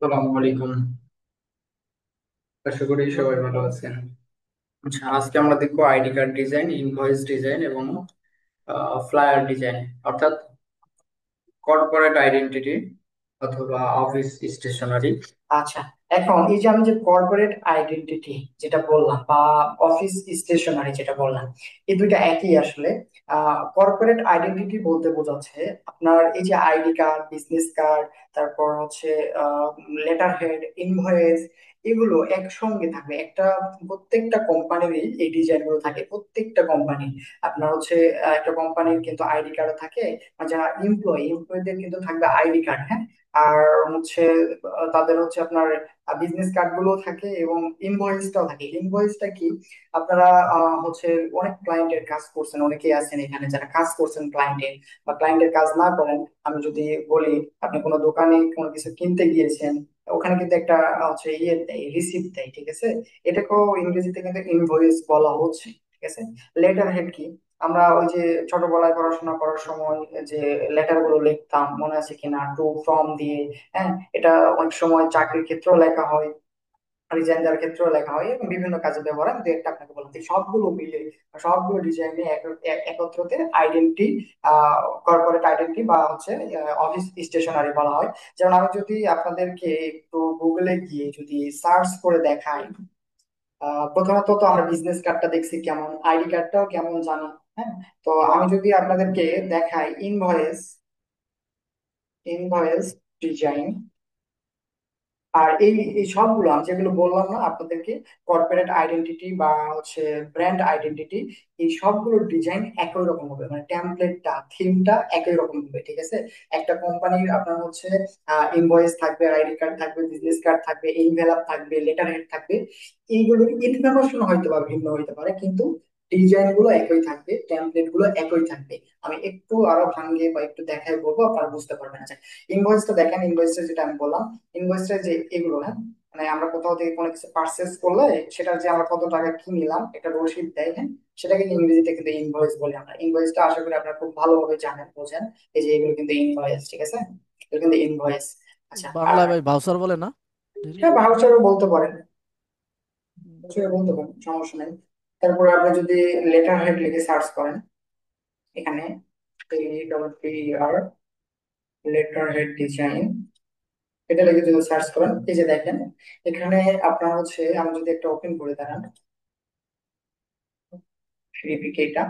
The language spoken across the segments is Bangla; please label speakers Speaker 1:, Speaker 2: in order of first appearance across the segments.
Speaker 1: আসসালামু আলাইকুম। আশা করি সবাই ভালো আছেন। আচ্ছা, আজকে আমরা দেখবো ID card design, invoice design এবং ফ্লায়ার ডিজাইন, অর্থাৎ কর্পোরেট আইডেন্টিটি অথবা অফিস স্টেশনারি। আচ্ছা, এখন এই যে আমি যে কর্পোরেট আইডেন্টিটি যেটা বললাম বা অফিস স্টেশনারি যেটা বললাম, এই দুইটা একই আসলে। কর্পোরেট আইডেন্টিটি বলতে বোঝাচ্ছে আপনার এই যে আইডি কার্ড, বিজনেস কার্ড, তারপর হচ্ছে লেটার হেড, ইনভয়েস, এগুলো একসঙ্গে থাকবে একটা। প্রত্যেকটা কোম্পানিরই এই ডিজাইন গুলো থাকে, প্রত্যেকটা কোম্পানি। আপনার হচ্ছে একটা কোম্পানির কিন্তু আইডি কার্ড থাকে, আর যারা এমপ্লয়ীদের কিন্তু থাকবে আইডি কার্ড, হ্যাঁ। আর হচ্ছে তাদের হচ্ছে আপনার বিজনেস কার্ড গুলো থাকে এবং ইনভয়েসটাও থাকে। ইনভয়েসটা কি? আপনারা হচ্ছে অনেক ক্লায়েন্টের কাজ করছেন, অনেকেই আছেন এখানে যারা কাজ করছেন ক্লায়েন্টের, বা ক্লায়েন্টের কাজ না করেন। আমি যদি বলি, আপনি কোনো দোকানে কোনো কিছু কিনতে গিয়েছেন, ওখানে কিন্তু একটা হচ্ছে ইয়ে দেয়, রিসিপ্ট দেয়, ঠিক আছে। এটাকেও ইংরেজিতে কিন্তু ইনভয়েস বলা হচ্ছে, ঠিক আছে। লেটার হেড কি? আমরা ওই যে ছোটবেলায় পড়াশোনা করার সময় যে লেটার গুলো লিখতাম, মনে আছে কিনা, টু ফ্রম দিয়ে, হ্যাঁ। এটা অনেক সময় চাকরির ক্ষেত্রেও লেখা হয়, রিজাইন দেওয়ার ক্ষেত্রেও লেখা হয়, এবং বিভিন্ন কাজে ব্যবহার হয়। আমি দু একটা আপনাকে বললাম, তো সবগুলো মিলে সবগুলো ডিজাইনে একত্রতে আইডেন্টি, কর্পোরেট আইডেন্টি বা হচ্ছে অফিস স্টেশনারি বলা হয়। যেমন আমি যদি আপনাদেরকে একটু গুগলে গিয়ে যদি সার্চ করে দেখাই, প্রথমত তো আমরা বিজনেস কার্ডটা দেখছি কেমন, আইডি কার্ডটাও কেমন জানি, হ্যাঁ। তো আমি যদি আপনাদেরকে দেখাই ইনভয়েস, ইনভয়েস ডিজাইন, আর এই এই সবগুলো আমি যেগুলো বললাম না আপনাদেরকে, কর্পোরেট আইডেন্টিটি বা হচ্ছে ব্র্যান্ড আইডেন্টিটি, এই সবগুলো ডিজাইন একই রকম হবে, মানে টেমপ্লেটটা, থিমটা একই রকম হবে, ঠিক আছে। একটা কোম্পানির আপনার হচ্ছে ইনভয়েস থাকবে, আইডি কার্ড থাকবে, বিজনেস কার্ড থাকবে, এনভেলাপ থাকবে, লেটার হেড থাকবে। এইগুলোর ইনফরমেশন হয়তো বা ভিন্ন হইতে পারে, কিন্তু ডিজাইন গুলো একই থাকবে, টেমপ্লেট গুলো একই থাকবে। আমি একটু আরো ভাঙ্গে বা একটু দেখাই বলবো, আপনারা বুঝতে পারবেন। আচ্ছা, ইনভয়েসটা দেখেন, ইনভয়েসটা যেটা আমি বললাম, ইনভয়েসটা যে এগুলো, হ্যাঁ, মানে আমরা কোথাও থেকে কোনো কিছু পারচেস করলে সেটা যে আমরা কত টাকা কি নিলাম একটা রসিদ দেয়, হ্যাঁ। সেটাকে ইংরেজিতে কিন্তু ইনভয়েস বলি আমরা। ইনভয়েসটা আশা করি আপনারা খুব ভালোভাবে জানেন, বোঝেন। এই যে এগুলো কিন্তু ইনভয়েস, ঠিক আছে, এগুলো কিন্তু ইনভয়েস। আচ্ছা, আর
Speaker 2: বাংলায় ভাই ভাউচার বলে না? ধীরে।
Speaker 1: হ্যাঁ, ভাউচারও বলতে পারেন, ভাউচারও বলতে পারেন, সমস্যা নেই। তারপরে আপনি যদি লেটার হেড লিখে সার্চ করেন এখানে, APPR, লেটার হেড ডিজাইন, এটা লিখে যদি সার্চ করেন, এই যে দেখেন এখানে আপনার হচ্ছে, আমি যদি একটা ওপেন করে দাঁড়ান এটা,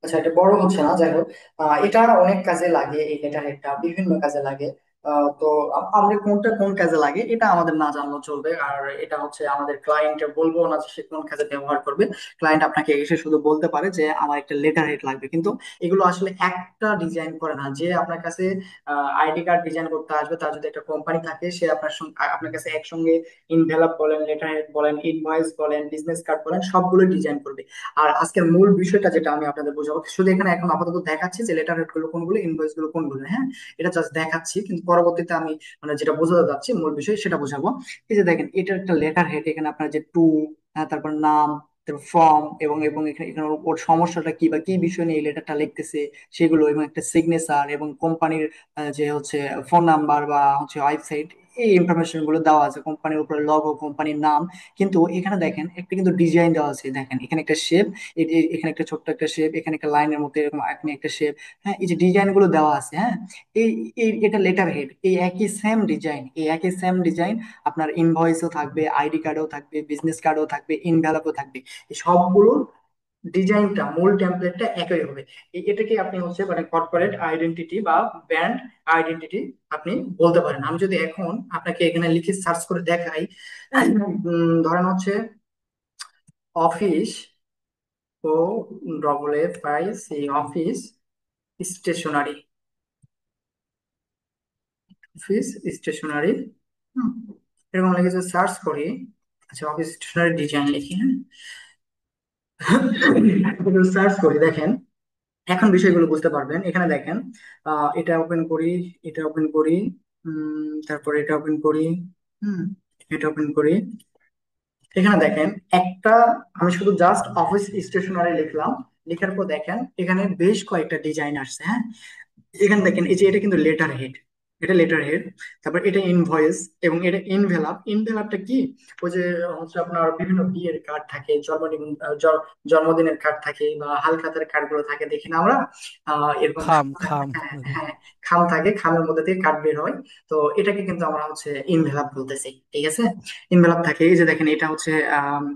Speaker 1: আচ্ছা, এটা বড় হচ্ছে না, যাই হোক। এটা অনেক কাজে লাগে, এই লেটার হেডটা বিভিন্ন কাজে লাগে। তো আমাদের কোনটা কোন কাজে লাগে এটা আমাদের না জানলেও চলবে, আর এটা হচ্ছে আমাদের ক্লায়েন্টকে বলবো না যে সে কোন কাজে ব্যবহার করবে। ক্লায়েন্ট আপনাকে এসে শুধু বলতে পারে যে আমার একটা লেটার হেড লাগবে, কিন্তু এগুলো আসলে একটা ডিজাইন করে না। যে আপনার কাছে আইডি কার্ড ডিজাইন করতে আসবে, তার যদি একটা কোম্পানি থাকে, সে আপনার সঙ্গে আপনার কাছে একসঙ্গে ইনভেলপ বলেন, লেটার হেড বলেন, ইনভয়েস বলেন, বিজনেস কার্ড বলেন, সবগুলো ডিজাইন করবে। আর আজকের মূল বিষয়টা যেটা আমি আপনাদের বোঝাবো, শুধু এখানে এখন আপাতত দেখাচ্ছি যে লেটার হেড গুলো কোনগুলো, ইনভয়েস গুলো কোনগুলো, হ্যাঁ। এটা জাস্ট দেখাচ্ছি, কিন্তু পরবর্তীতে আমি মানে যেটা বোঝাতে যাচ্ছি মূল বিষয় সেটা বোঝাবো। এই যে দেখেন, এটা একটা লেটার হেড, এখানে আপনার যে টু, তারপর নাম, তারপর ফর্ম, এবং এবং এখানে এখানে ওর সমস্যাটা কি বা কি বিষয় নিয়ে এই লেটারটা লিখতেছে সেগুলো, এবং একটা সিগনেচার এবং কোম্পানির যে হচ্ছে ফোন নাম্বার বা হচ্ছে ওয়েবসাইট, এই ইনফরমেশন গুলো দেওয়া আছে, কোম্পানির উপরে লগো, কোম্পানির নাম। কিন্তু এখানে দেখেন একটা কিন্তু ডিজাইন দেওয়া আছে, দেখেন এখানে একটা শেপ, এখানে একটা ছোট্ট একটা শেপ, এখানে একটা লাইনের মধ্যে এরকম এখানে একটা শেপ, হ্যাঁ। এই যে ডিজাইন গুলো দেওয়া আছে, হ্যাঁ। এই এটা লেটার হেড, এই একই সেম ডিজাইন, এই একই সেম ডিজাইন আপনার ইনভয়েসও থাকবে, আইডি কার্ডও থাকবে, বিজনেস কার্ডও থাকবে, ইনভেলপও থাকবে। এই সবগুলোর ডিজাইনটা, মূল টেমপ্লেটটা একই হবে। এটাকে আপনি হচ্ছে মানে কর্পোরেট আইডেন্টিটি বা ব্র্যান্ড আইডেন্টিটি আপনি বলতে পারেন। আমি যদি এখন আপনাকে এখানে লিখে সার্চ করে দেখাই, ধরেন হচ্ছে office, O double F I C, office stationery, office stationery, এরকম লিখে যদি সার্চ করি, আচ্ছা অফিস স্টেশনারি ডিজাইন লিখি, হ্যাঁ, সার্চ করি, দেখেন এখন বিষয়গুলো বুঝতে পারবেন। এখানে দেখেন, এটা ওপেন করি, এটা ওপেন করি, তারপরে এটা ওপেন করি, হুম, এটা ওপেন করি, এখানে দেখেন একটা, আমি শুধু জাস্ট অফিস স্টেশনারি লিখলাম, লেখার পর দেখেন এখানে বেশ কয়েকটা ডিজাইন আসছে। হ্যাঁ, এখানে দেখেন এই যে এটা কিন্তু লেটার হেড, এটা লেটার হেড। তারপর এটা ইনভয়েস, এবং এটা ইনভেলাপ। ইনভেলাপটা কি? ওই যে হচ্ছে আপনার বিভিন্ন বিয়ের কার্ড থাকে, জন্মদিন জন্মদিনের কার্ড থাকে, বা হালখাতার কার্ড গুলো থাকে, দেখি না আমরা এরকম
Speaker 2: খাম খাম।
Speaker 1: হ্যাঁ হ্যাঁ, খাম থাকে, খামের মধ্যে থেকে কার্ড বের হয়। তো এটাকে কিন্তু আমরা হচ্ছে ইনভেলাপ বলতেছি, ঠিক আছে। ইনভেলাপ থাকে, এই যে দেখেন এটা হচ্ছে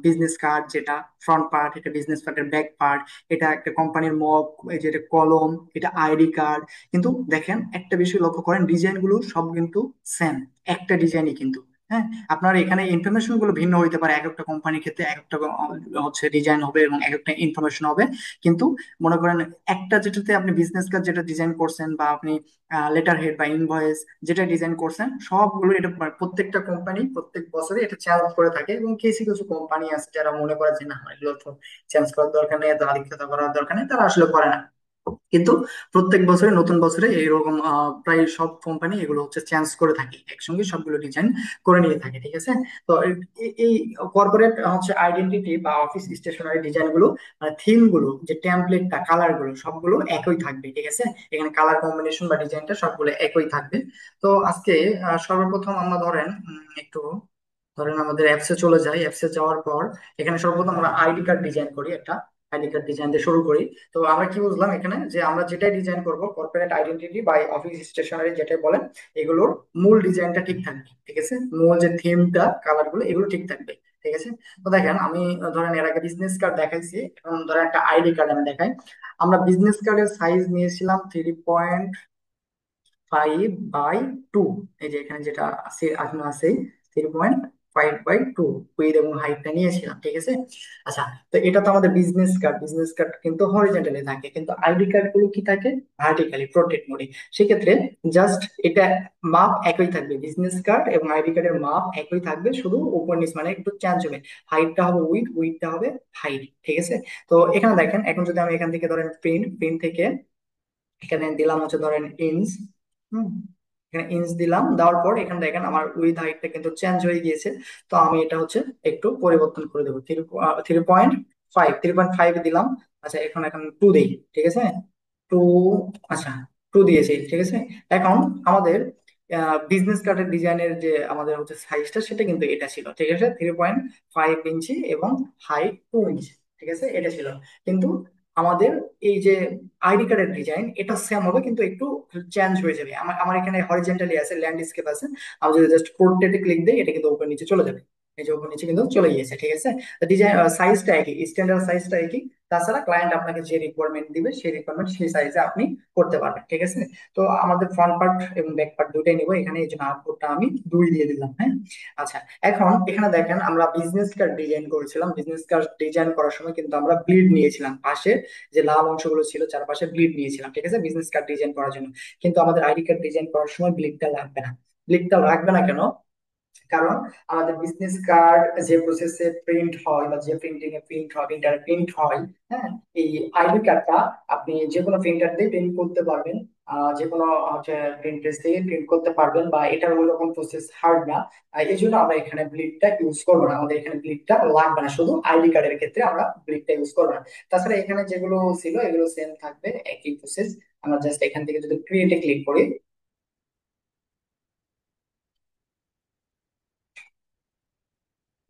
Speaker 1: বিজনেস কার্ড, যেটা ফ্রন্ট পার্ট, এটা বিজনেস কার্ডের ব্যাক পার্ট। এটা একটা কোম্পানির মগ, এই যে এটা কলম, এটা আইডি কার্ড। কিন্তু দেখেন একটা বিষয় লক্ষ্য করেন, ডিজাইন গুলো সব কিন্তু সেম, একটা ডিজাইনই কিন্তু। হ্যাঁ, আপনার এখানে ইনফরমেশন গুলো ভিন্ন হইতে পারে, এক একটা কোম্পানির ক্ষেত্রে এক একটা হচ্ছে ডিজাইন হবে এবং এক একটা ইনফরমেশন হবে। কিন্তু মনে করেন একটা যেটাতে আপনি বিজনেস কার্ড যেটা ডিজাইন করছেন, বা আপনি লেটার হেড বা ইনভয়েস যেটা ডিজাইন করছেন, সবগুলো এটা প্রত্যেকটা কোম্পানি প্রত্যেক বছরে এটা চেঞ্জ করে থাকে। এবং কিছু কিছু কোম্পানি আছে যারা মনে করে যে না, এগুলো তো চেঞ্জ করার দরকার নেই, এত আধিক্যতা করার দরকার নেই, তারা আসলে করে না। কিন্তু প্রত্যেক বছরে নতুন বছরে এইরকম প্রায় সব কোম্পানি এগুলো হচ্ছে চেঞ্জ করে থাকে, একসঙ্গে সবগুলো ডিজাইন করে নিয়ে থাকে, ঠিক আছে। তো এই কর্পোরেট হচ্ছে আইডেন্টিটি বা অফিস স্টেশনারি ডিজাইন গুলো, থিম গুলো, যে টেমপ্লেটটা, কালার গুলো সবগুলো একই থাকবে, ঠিক আছে। এখানে কালার কম্বিনেশন বা ডিজাইনটা সবগুলো একই থাকবে। তো আজকে সর্বপ্রথম আমরা ধরেন একটু ধরেন আমাদের অ্যাপসে চলে যাই। অ্যাপসে যাওয়ার পর এখানে সর্বপ্রথম আমরা আইডি কার্ড ডিজাইন করি, একটা আইডি কার্ড ডিজাইন দিয়ে শুরু করি। তো আমরা কি বুঝলাম এখানে, যে আমরা যেটাই ডিজাইন করব, কর্পোরেট আইডেন্টিটি বা অফিস স্টেশনারি যেটাই বলেন, এগুলোর মূল ডিজাইনটা ঠিক থাকবে, ঠিক আছে। মূল যে থিমটা, কালার গুলো, এগুলো ঠিক থাকবে, ঠিক আছে। তো দেখেন আমি ধরেন এর আগে বিজনেস কার্ড দেখাইছি, এখন ধরেন একটা আইডি কার্ড আমি দেখাই। আমরা বিজনেস কার্ডের সাইজ নিয়েছিলাম 3.5/2। এই যে এখানে যেটা আছে এখন আছে 3.5/2 উইথ এবং হাইটটা নিয়েছিলাম, ঠিক আছে। আচ্ছা, তো এটা তো আমাদের বিজনেস কার্ড। বিজনেস কার্ড কিন্তু হরিজন্টালি থাকে, কিন্তু আইডি কার্ড গুলো কি থাকে? ভার্টিক্যালি প্রোটেক্ট মোডে। সেক্ষেত্রে জাস্ট এটা মাপ একই থাকবে, বিজনেস কার্ড এবং আইডি কার্ডের মাপ একই থাকবে, শুধু উপর নিচ মানে একটু চেঞ্জ হবে। হাইটটা হবে উইথ, উইথটা হবে হাইট, ঠিক আছে। তো এখানে দেখেন, এখন যদি আমি এখান থেকে ধরেন প্রিন্ট, প্রিন্ট থেকে এখানে দিলাম হচ্ছে ধরেন ইঞ্চ। হুম, এখানে ইঞ্চ দিলাম, দেওয়ার পর এখানে দেখেন আমার উইথ হাইটটা কিন্তু চেঞ্জ হয়ে গিয়েছে। তো আমি এটা হচ্ছে একটু পরিবর্তন করে দেবো, 3.5 দিলাম। আচ্ছা, এখন এখন 2 দেই, ঠিক আছে। 2, আচ্ছা, 2 দিয়েছি, ঠিক আছে। এখন আমাদের বিজনেস কার্ডের ডিজাইনের যে আমাদের হচ্ছে সাইজটা, সেটা কিন্তু এটা ছিল, ঠিক আছে, 3.5 ইঞ্চি এবং হাইট 2 ইঞ্চি, ঠিক আছে, এটা ছিল। কিন্তু আমাদের এই যে আইডি কার্ডের ডিজাইন, এটা সেম হবে, কিন্তু একটু চেঞ্জ হয়ে যাবে। আমার আমার এখানে হরিজেন্টালি আছে, ল্যান্ডস্কেপ আছে। আমি যদি জাস্ট পোর্ট্রেটে ক্লিক দিই, এটা কিন্তু উপর নিচে চলে যাবে। এই যে উপর নিচে কিন্তু চলে গিয়েছে, ঠিক আছে। ডিজাইন সাইজটা একই, স্ট্যান্ডার্ড সাইজটা একই। তাছাড়া ক্লায়েন্ট আপনাকে যে রিকোয়ারমেন্ট দিবে, সেই রিকোয়ারমেন্ট সেই সাইজে আপনি করতে পারবেন, ঠিক আছে। তো আমাদের ফ্রন্ট পার্ট এবং ব্যাক পার্ট দুটাই নিবো এখানে, এই জন্য আউটপুটটা আমি 2 দিয়ে দিলাম। হ্যাঁ, আচ্ছা, এখন এখানে দেখেন আমরা বিজনেস কার্ড ডিজাইন করেছিলাম। বিজনেস কার্ড ডিজাইন করার সময় কিন্তু আমরা ব্লিড নিয়েছিলাম পাশে, যে লাল অংশগুলো ছিল চারপাশে ব্লিড নিয়েছিলাম, ঠিক আছে, বিজনেস কার্ড ডিজাইন করার জন্য। কিন্তু আমাদের আইডি কার্ড ডিজাইন করার সময় ব্লিডটা লাগবে না। ব্লিডটা লাগবে না কেন? কারণ আমাদের বিজনেস কার্ড যে প্রসেসে প্রিন্ট হয়, বা যে প্রিন্টিং এ প্রিন্ট হয়, প্রিন্টারে প্রিন্ট হয়, হ্যাঁ, এই আইডি কার্ডটা আপনি যে কোনো প্রিন্টার দিয়ে প্রিন্ট করতে পারবেন। যে কোনো হচ্ছে প্রিন্ট প্রেস দিয়ে প্রিন্ট করতে পারবেন, বা এটার ওই রকম প্রসেস হার্ড না। এই জন্য আমরা এখানে ব্লিডটা ইউজ করবো না, আমাদের এখানে ব্লিডটা লাগবে না, শুধু আইডি কার্ডের ক্ষেত্রে আমরা ব্লিডটা ইউজ করবো না। তাছাড়া এখানে যেগুলো ছিল এগুলো সেম থাকবে, একই প্রসেস। আমরা জাস্ট এখান থেকে যদি ক্রিয়েটে ক্লিক করি,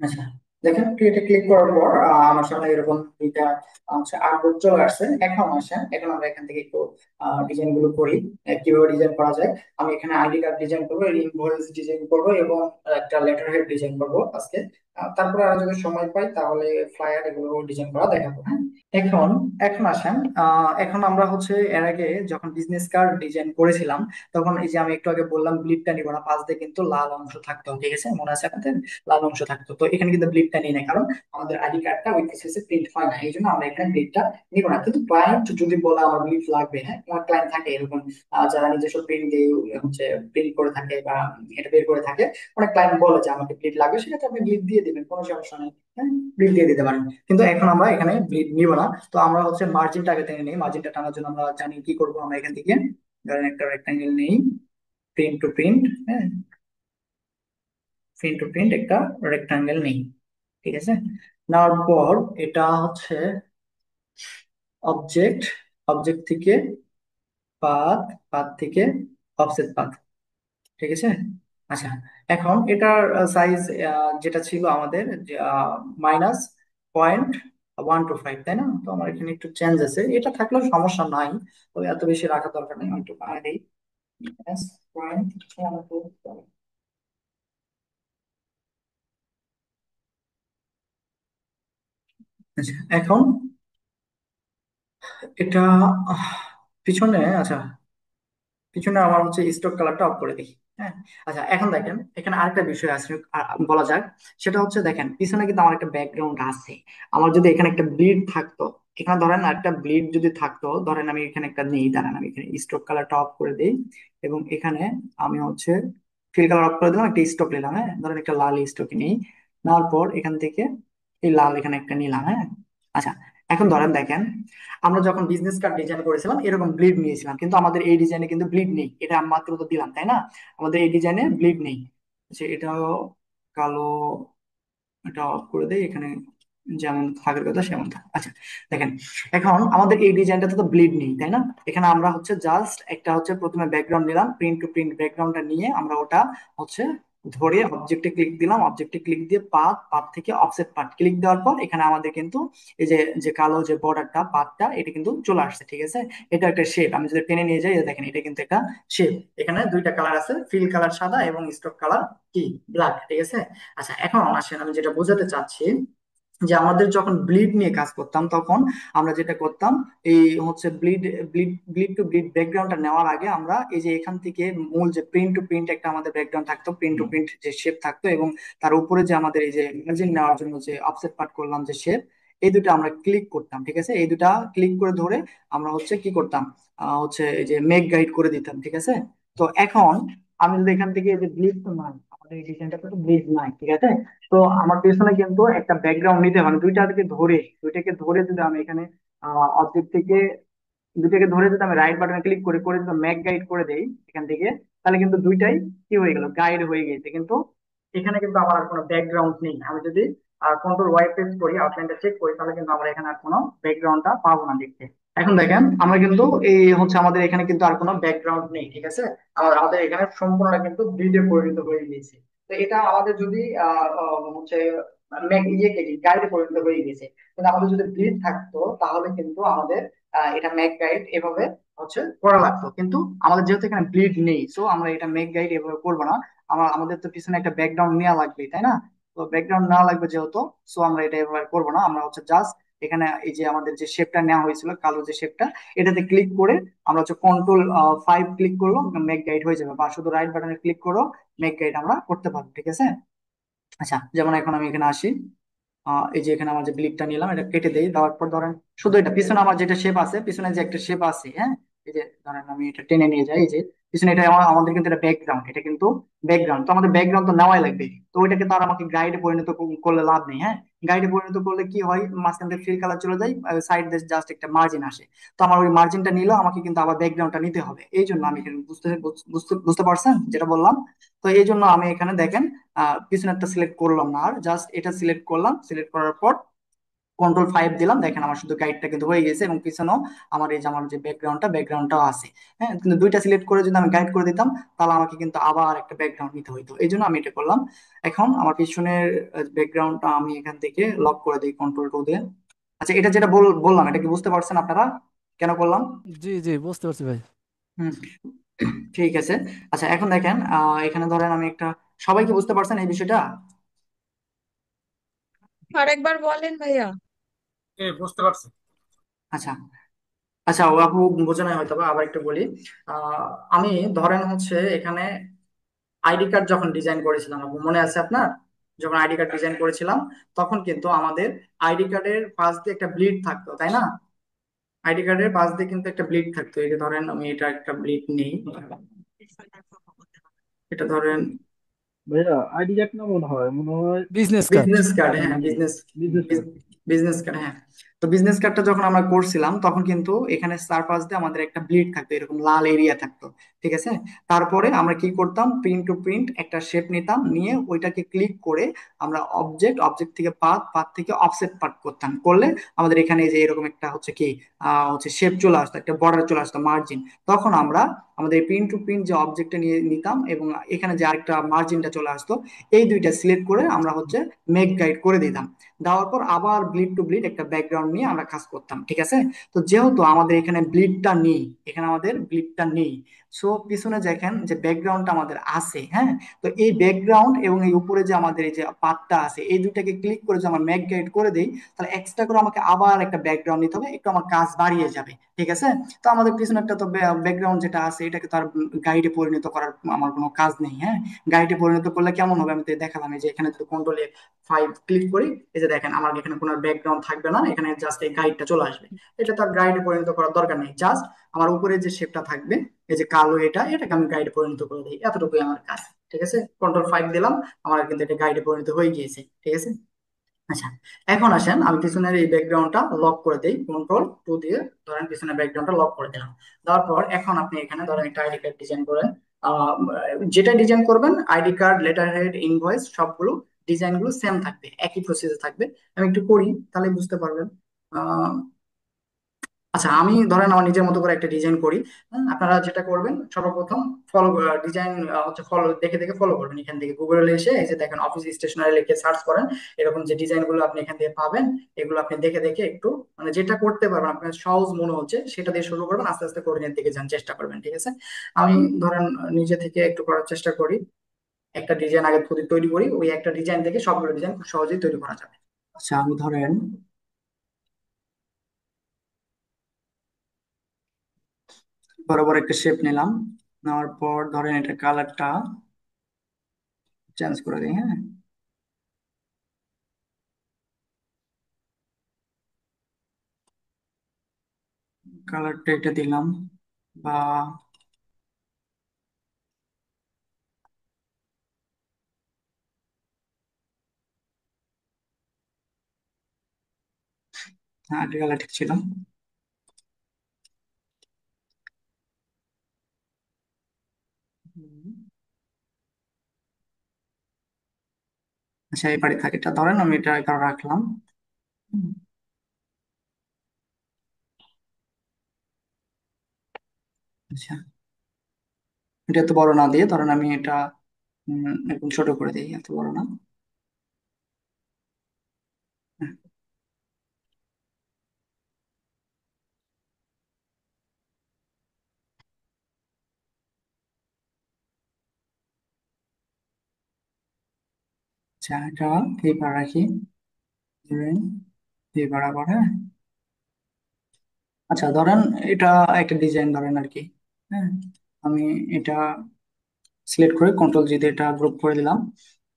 Speaker 1: আচ্ছা, দেখেন ক্রিয়েটে ক্লিক করার পর আমার সামনে এরকম দুইটা আর্টবোর্ড চলে আসছে। এখন আসেন, এখন আমরা এখান থেকে একটু ডিজাইন গুলো করি, কিভাবে ডিজাইন করা যায়। আমি এখানে আইডি কার্ড ডিজাইন করবো, ইনভয়েস ডিজাইন করবো, এবং একটা লেটার হেড ডিজাইন করবো আজকে। তারপরে আর যদি সময় পাই তাহলে ফ্লায়ার এগুলো ডিজাইন করা দেখাবো। হ্যাঁ, এখন এখন আসেন, এখন আমরা হচ্ছে এর আগে যখন বিজনেস কার্ড ডিজাইন করেছিলাম, তখন এই যে আমি একটু আগে বললাম ব্লিডটা নিব না, পাশ দিয়ে কিন্তু লাল অংশ থাকতো, ঠিক আছে, মনে আছে আপনাদের? লাল অংশ থাকতো। তো এখানে কিন্তু ব্লিডটা নিই না, কারণ আমাদের আইডি কার্ডটা ওই প্রসেসে প্রিন্ট হয় না, এই জন্য আমরা এখানে ব্লিডটা নিব না। কিন্তু ক্লায়েন্ট যদি বলে আমার ব্লিড লাগবে, হ্যাঁ, আমার ক্লায়েন্ট থাকে এরকম, যারা নিজস্ব প্রিন্ট দিয়ে হচ্ছে প্রিন্ট করে থাকে বা এটা বের করে থাকে, অনেক ক্লায়েন্ট বলে যে আমাকে ব্লিড লাগবে, সেক্ষেত্রে আপনি ব্লিড দিয়ে দিবেন, কোনো সমস্যা নেই। হ্যাঁ, ব্লিড দিয়ে দিতে পারেন। কিন্তু এখন আমরা এখানে ব্লিড নিব না। তো আমরা হচ্ছে মার্জিনটা আগে টেনে নিই। মার্জিনটা টানার জন্য আমরা জানি কি করবো, আমরা এখান থেকে ধরেন একটা রেক্টাঙ্গেল নেই, প্রিন্ট টু প্রিন্ট, হ্যাঁ, প্রিন্ট টু প্রিন্ট একটা রেক্টাঙ্গেল নেই, ঠিক আছে। নেওয়ার পর এটা হচ্ছে অবজেক্ট, অবজেক্ট থেকে পাথ, পাথ থেকে অফসেট পাথ। ঠিক আছে। আচ্ছা, এখন এটার সাইজ যেটা ছিল আমাদের -0.125, তাই না? তো আমার এখানে একটু চেঞ্জ আছে, এটা থাকলেও সমস্যা নাই, তো এত বেশি রাখার দরকার নেই, আমি একটু বাড়াই দিই। -0.125। আচ্ছা, এখন এটা আহ, পিছনে, আচ্ছা, পিছনে আমার হচ্ছে স্টক কালারটা অফ করে দিই। হ্যাঁ। আচ্ছা, এখন দেখেন এখানে আরেকটা বিষয় আছে, বলা যাক। সেটা হচ্ছে দেখেন পিছনে কিন্তু আমার একটা ব্যাকগ্রাউন্ড আছে। আমার যদি এখানে একটা ব্লিড থাকতো, এখানে ধরেন একটা ব্লিড যদি থাকতো, ধরেন আমি এখানে একটা নেই, দাঁড়ান আমি এখানে স্টক কালারটা অফ করে দিই, এবং এখানে আমি হচ্ছে ফিল কালার অফ করে দিলাম, একটা স্টক নিলাম। হ্যাঁ, ধরেন একটা লাল স্টক নেই, নেওয়ার পর এখান থেকে এই লাল এখানে একটা নিলাম। হ্যাঁ। আচ্ছা, এখন ধরেন দেখেন, আমরা যখন বিজনেস কার্ড ডিজাইন করেছিলাম এরকম ব্লিড নিয়েছিলাম, কিন্তু আমাদের এই ডিজাইনে কিন্তু ব্লিড নেই, এটা আমি মাত্র তো দিলাম, তাই না? আমাদের এই ডিজাইনে ব্লিড নেই। আচ্ছা, এটাও কালো, এটা অফ করে দেই, এখানে যেমন থাকার কথা সেমন থাক। আচ্ছা, দেখেন এখন আমাদের এই ডিজাইনটাতে তো ব্লিড নেই, তাই না? এখানে আমরা হচ্ছে জাস্ট একটা হচ্ছে প্রথমে ব্যাকগ্রাউন্ড নিলাম, প্রিন্ট টু প্রিন্ট ব্যাকগ্রাউন্ডটা নিয়ে আমরা ওটা হচ্ছে ধরে অবজেক্টে ক্লিক দিলাম, অবজেক্টে ক্লিক দিয়ে পাথ, পাথ থেকে অফসেট পাথ ক্লিক দেওয়ার পর এখানে আমাদের কিন্তু এই যে যে কালো যে বর্ডারটা পাথটা এটা কিন্তু চলে আসছে। ঠিক আছে। এটা একটা শেপ, আমি যদি টেনে নিয়ে যাই, এই দেখেন এটা কিন্তু একটা শেপ। এখানে দুইটা কালার আছে, ফিল কালার সাদা এবং স্টক কালার কি ব্ল্যাক। ঠিক আছে। আচ্ছা, এখন আসেন আমি যেটা বোঝাতে চাচ্ছি, যে আমাদের যখন ব্লিড নিয়ে কাজ করতাম তখন আমরা যেটা করতাম, এই হচ্ছে bleed bleed bleed to bleed ব্যাকগ্রাউন্ডটা নেওয়ার আগে আমরা এই যে এখান থেকে মূল যে প্রিন্ট টু প্রিন্ট একটা আমাদের ব্যাকগ্রাউন্ড থাকতো, প্রিন্ট টু প্রিন্ট যে শেপ থাকতো, এবং তার উপরে যে আমাদের এই যে ইমেজিং নেওয়ার জন্য যে অফসেট পার্ট করলাম যে শেপ, এই দুটো আমরা ক্লিক করতাম। ঠিক আছে, এই দুটা ক্লিক করে ধরে আমরা হচ্ছে কি করতাম, হচ্ছে এই যে মেক গাইড করে দিতাম। ঠিক আছে। তো এখন আমি যদি এখান থেকে এই যে ব্লিড তো নাই, আমাদের এই ডিজাইনটা তো ব্লিড নাই, ঠিক আছে। তো আমার পেছনে কিন্তু একটা ব্যাকগ্রাউন্ড নিতে হবে, দুইটাকে ধরে যদি আমি এখানে অবজেক্ট থেকে দুইটাকে ধরে যদি আমি রাইট বাটনে ক্লিক করে করে যদি ম্যাক গাইড করে দেই এখান থেকে, তাহলে কিন্তু দুইটাই কি হয়ে গেল, গাইড হয়ে গেছে। কিন্তু এখানে কিন্তু আমার আর কোনো ব্যাকগ্রাউন্ড নেই। আমি যদি কন্ট্রোল ওয়াই প্রেস করি, আউটলাইনটা চেক করি, তাহলে কিন্তু আমরা এখানে আর কোনো ব্যাকগ্রাউন্ডটা পাবো না দেখতে। এখন দেখেন আমরা কিন্তু এই হচ্ছে আমাদের এখানে কিন্তু আর কোনো ব্যাকগ্রাউন্ড নেই। ঠিক আছে। আমাদের এখানে সম্পূর্ণটা কিন্তু ভিডিও পরিণত হয়ে গিয়েছে। তো এটা আমাদের যদি হচ্ছে ইয়েকে গাইডে পরিণত হয়ে গেছে, কিন্তু আমাদের যদি ব্লিড থাকতো তাহলে কিন্তু আমাদের এটা মেক গাইড এভাবে হচ্ছে করা লাগতো। কিন্তু আমাদের যেহেতু এখানে ব্লিড নেই, সো আমরা এটা মেক গাইড এভাবে করবো না। আমাদের তো পিছনে একটা ব্যাকগ্রাউন্ড নেওয়া লাগবে, তাই না? তো ব্যাকগ্রাউন্ড নেওয়া লাগবে যেহেতু, সো আমরা এটা এভাবে করবো না। আমরা হচ্ছে জাস্ট এখানে এই যে আমাদের যে শেপটা নেওয়া হয়েছিল, কালো যে শেপটা, এটাতে ক্লিক করে আমরা হচ্ছে কন্ট্রোল 5 ক্লিক করলো, মেক গাইড হয়ে যাবে, বা শুধু রাইট বাটনে ক্লিক করো, মেক গাইড আমরা করতে পারবো। ঠিক আছে। আচ্ছা, যেমন এখন আমি এখানে আসি, এই যে এখানে আমার যে ব্লিডটা নিলাম এটা কেটে দেই, দেওয়ার পর ধরেন শুধু এটা পিছনে আমার যেটা শেপ আছে, পিছনে যে একটা শেপ আছে, হ্যাঁ, এই যে ধরেন আমি এটা টেনে নিয়ে যাই, এই যে পিছনে এটা আমাদের কিন্তু এটা ব্যাকগ্রাউন্ড, এটা কিন্তু ব্যাকগ্রাউন্ড, তো আমাদের ব্যাকগ্রাউন্ড তো নেওয়াই লাগবে। তো ওইটাকে তো আর আমাকে গাইডে পরিণত করলে লাভ নেই। হ্যাঁ, গাইডে পরিণত করলে কি হয়, মাঝখান থেকে ফিল কালার চলে যায়, সাইড দিয়ে জাস্ট একটা মার্জিন আসে। তো আমার ওই মার্জিনটা নিলেও আমাকে কিন্তু আবার ব্যাকগ্রাউন্ডটা নিতে হবে, এই জন্য আমি এখানে বুঝতে বুঝতে বুঝতে পারছেন যেটা বললাম? তো এই জন্য আমি এখানে দেখেন পিছনেরটা সিলেক্ট করলাম না, আর জাস্ট এটা সিলেক্ট করলাম, সিলেক্ট করার পর কন্ট্রোল 5 দিলাম, দেখেন আমার শুধু গাইডটা কিন্তু হয়ে গেছে, এবং পিছনেও আমার এই যে আমার যে ব্যাকগ্রাউন্ডটাও আছে। হ্যাঁ, কিন্তু দুইটা সিলেক্ট করে যদি আমি গাইড করে দিতাম, তাহলে আমাকে কিন্তু আবার একটা ব্যাকগ্রাউন্ড নিতে হইতো, এই জন্য আমি এটা করলাম। এখন আমার পিছনের ব্যাকগ্রাউন্ডটা আমি এখান থেকে লক করে দিই কন্ট্রোল 2 দিয়ে। আচ্ছা, এটা যেটা বললাম এটা কি বুঝতে পারছেন আপনারা কেন করলাম?
Speaker 2: জি জি, বুঝতে পারছি ভাই।
Speaker 1: হুম, ঠিক আছে। আচ্ছা, এখন দেখেন এখানে ধরেন আমি একটা, সবাই কি বুঝতে পারছেন এই বিষয়টা?
Speaker 3: আরেকবার বলেন ভাইয়া।
Speaker 1: বুঝতে পারছি। আচ্ছা। আচ্ছা, ও আপু বোঝে নাই হয়তো বা, আবার একটু বলি। আহ, আমি ধরেন হচ্ছে এখানে আইডি কার্ড যখন ডিজাইন করেছিলাম, আপু মনে আছে আপনার? যখন আইডি কার্ড ডিজাইন করেছিলাম তখন কিন্তু আমাদের আইডি কার্ডের পাশ দিয়ে একটা ব্লিড থাকতো, তাই না? আইডি কার্ডের পাশ দিয়ে কিন্তু একটা ব্লিড থাকতো, এই যে ধরেন আমি এটা একটা ব্লিড নেই, এটা ধরেন
Speaker 4: ভাইয়া আইডি কার্ড না, মনে হয়
Speaker 2: বিজনেস কার্ড।
Speaker 1: Business card. হ্যাঁ, business
Speaker 4: business card.
Speaker 1: Business card, হ্যাঁ। তো বিজনেস কার্ডটা যখন আমরা করছিলাম তখন কিন্তু এখানে চারপাশ দিয়ে আমাদের একটা ব্লিড থাকতো, এরকম লাল এরিয়া থাকতো। ঠিক আছে। তারপরে আমরা কি করতাম, প্রিন্ট টু প্রিন্ট একটা শেপ নিতাম, নিয়ে ওইটাকে ক্লিক করে আমরা অবজেক্ট, অবজেক্ট থেকে পাথ, পাথ থেকে অফসেট পার্ট করতাম, করলে আমাদের এখানে যে এরকম একটা হচ্ছে কি হচ্ছে শেপ চলে আসতো, একটা বর্ডার চলে আসতো, মার্জিন। তখন আমরা আমাদের প্রিন্ট টু প্রিন্ট যে অবজেক্টটা নিয়ে নিতাম এবং এখানে যে আরেকটা মার্জিনটা চলে আসতো, এই দুইটা সিলেক্ট করে আমরা হচ্ছে মেক গাইড করে দিতাম। দেওয়ার পর আবার ব্লিড টু ব্লিড একটা ব্যাকগ্রাউন্ড নিয়ে আমরা কাজ করতাম। ঠিক আছে। তো যেহেতু আমাদের এখানে ব্লিডটা নেই, এখানে আমাদের ব্লিডটা নেই, সো পিছনে দেখেন যে ব্যাকগ্রাউন্ডটা আমাদের আছে। হ্যাঁ। তো এই ব্যাকগ্রাউন্ড এবং এই উপরে যে আমাদের এই যে পাতটা আছে, এই দুটাকে ক্লিক করে যে আমরা মেক গাইড করে দেই, তাহলে এক্সট্রা করে আমাকে আবার একটা ব্যাকগ্রাউন্ড নিতে হবে, একটু আমার কাজ বাড়িয়ে যাবে। ঠিক আছে। তো আমাদের পিছনে একটা তো ব্যাকগ্রাউন্ড যেটা আছে এটাকে তার গাইডে পরিণত করার আমার কোনো কাজ নেই। হ্যাঁ। গাইডে পরিণত করলে কেমন হবে আমি তো দেখালাম, এই যে এখানে যদি কন্ট্রোল 5 ক্লিক করি, এই যে দেখেন আমার এখানে কোনো ব্যাকগ্রাউন্ড থাকবে না, এখানে জাস্ট এই গাইডটা চলে আসবে। এটা তার গাইডে পরিণত করার দরকার নেই, জাস্ট আমার উপরে যে শেপটা থাকবে, এই যে কালো, এটাকে আমি গাইডে পরিণত করে দিই, এতটুকুই আমার কাজ। ঠিক আছে। কন্ট্রোল 5 দিলাম, আমার কিন্তু এটা গাইডে পরিণত হয়ে গিয়েছে। ঠিক আছে। আচ্ছা, এখন আসেন আমি পিছনের এই ব্যাকগ্রাউন্ডটা লক করে দিই, কন্ট্রোল 2 দিয়ে ধরেন পিছনের ব্যাকগ্রাউন্ডটা লক করে দিলাম। দেওয়ার পর এখন আপনি এখানে ধরেন একটা আইডি কার্ড ডিজাইন করেন। আহ, যেটা ডিজাইন করবেন, ID card, letter head, invoice, সবগুলো ডিজাইন গুলো সেম থাকবে, একই প্রসেসে থাকবে। আমি একটু করি, তাহলে বুঝতে পারবেন। আচ্ছা, আমি ধরেন আমার নিজের মতো করে একটা ডিজাইন করি। হ্যাঁ, আপনারা যেটা করবেন সর্বপ্রথম ফলো, ডিজাইন হচ্ছে ফলো দেখে দেখে ফলো করবেন। এখান থেকে গুগলে এসে এই যে দেখেন অফিস স্টেশনারি লিখে সার্চ করেন, এরকম যে ডিজাইন গুলো আপনি এখান থেকে পাবেন, এগুলো আপনি দেখে দেখে একটু মানে যেটা করতে পারবেন আপনার সহজ মনে হচ্ছে সেটা দিয়ে শুরু করবেন, আস্তে আস্তে কোঅর্ডিনেট দিকে যান, চেষ্টা করবেন। ঠিক আছে। আমি ধরেন নিজে থেকে একটু করার চেষ্টা করি, একটা ডিজাইন আগে তৈরি করি, ওই একটা ডিজাইন থেকে সবগুলো ডিজাইন খুব সহজেই তৈরি করা যাবে। আচ্ছা, আমি ধরেন বরাবর একটা শেপ নিলাম, নেওয়ার পর ধরেন এটা কালারটা চেঞ্জ করে দিই। হ্যাঁ। কালারটা এটা দিলাম, বা হ্যাঁ, এটা কালার ঠিক ছিল। হুম। আচ্ছা, এই বাড়ি থাকে এটা ধরেন আমি এটা এখানে রাখলাম। হুম। আচ্ছা, এটা এত বড় না দিয়ে ধরেন আমি এটা একদম ছোট করে দিই, এত বড় না। হ্যাঁ, আচ্ছা, এটা এইবার রাখি, ধরেন এই বরাবর। হ্যাঁ। আচ্ছা, ধরেন এটা একটা ডিজাইন ধরেন আর কি। হ্যাঁ। আমি এটা সিলেক্ট করে কন্ট্রোল জি দিয়ে এটা গ্রুপ করে দিলাম।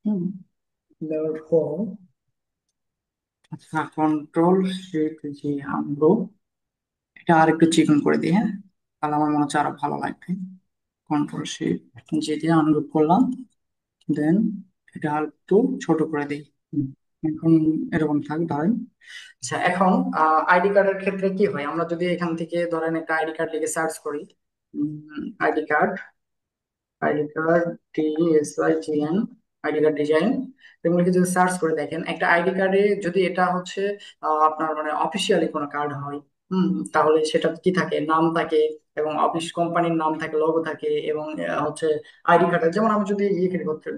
Speaker 1: হুম। দেওয়ার পর আচ্ছা, কন্ট্রোল শিফট জি আনগ্রুপ, এটা আর একটু চিকন করে দিই। হ্যাঁ। তাহলে আমার মনে হচ্ছে আরো ভালো লাগবে। কন্ট্রোল শিফট জি দিয়ে আনগ্রুপ করলাম, দেন এটা আর একটু ছোট করে দিই। হুম, এখন এরকম থাক ধরেন। আচ্ছা, এখন আইডি কার্ডের ক্ষেত্রে কি হয়, আমরা যদি এখান থেকে ধরেন একটা আইডি কার্ড লিখে সার্চ করি, ID card, ID card, DSYGN, ID card design, এগুলো যদি সার্চ করে দেখেন একটা আইডি কার্ডে যদি এটা হচ্ছে আপনার মানে অফিসিয়ালি কোনো কার্ড হয়, তাহলে সেটা কি থাকে, নাম থাকে এবং অফিস কোম্পানির নাম থাকে, লোগো থাকে এবং হচ্ছে আইডি কার্ডের, যেমন আমি যদি ইয়ে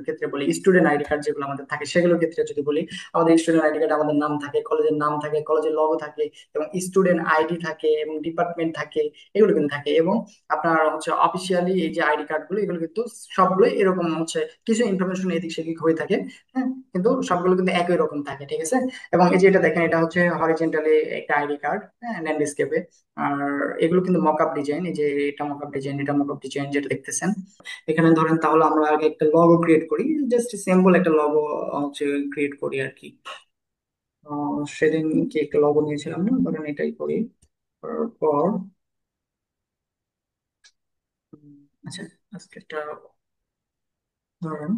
Speaker 1: ক্ষেত্রে বলি, স্টুডেন্ট আইডি কার্ড যেগুলো আমাদের থাকে সেগুলোর ক্ষেত্রে যদি বলি, আমাদের স্টুডেন্ট আইডি কার্ডে আমাদের নাম থাকে, কলেজের নাম থাকে, কলেজের লোগো থাকে এবং স্টুডেন্ট আইডি থাকে এবং ডিপার্টমেন্ট থাকে, এগুলো কিন্তু থাকে। এবং আপনার হচ্ছে অফিসিয়ালি এই যে আইডি কার্ড গুলো, এগুলো কিন্তু সবগুলো এরকম হচ্ছে কিছু ইনফরমেশন এদিক সেদিক হয়ে থাকে। হ্যাঁ। কিন্তু সবগুলো কিন্তু একই রকম থাকে। ঠিক আছে। এবং এই যে এটা দেখেন, এটা হচ্ছে হরিজেন্টালি একটা আইডি কার্ড, হ্যাঁ, ল্যান্ডস্কেপে। আর এগুলো কিন্তু মকআপ ডিজাইন, এই যে এটা মকআপ ডিজাইন, এটা মকআপ ডিজাইন যেটা দেখতেছেন এখানে। ধরেন তাহলে আমরা আগে একটা লগো ক্রিয়েট করি, জাস্ট সিম্পল একটা লগো হচ্ছে ক্রিয়েট করি আর কি। সেদিন কি একটা লগো নিয়েছিলাম না, ধরেন এটাই করি। করার পর আচ্ছা, আজকে একটা ধরেন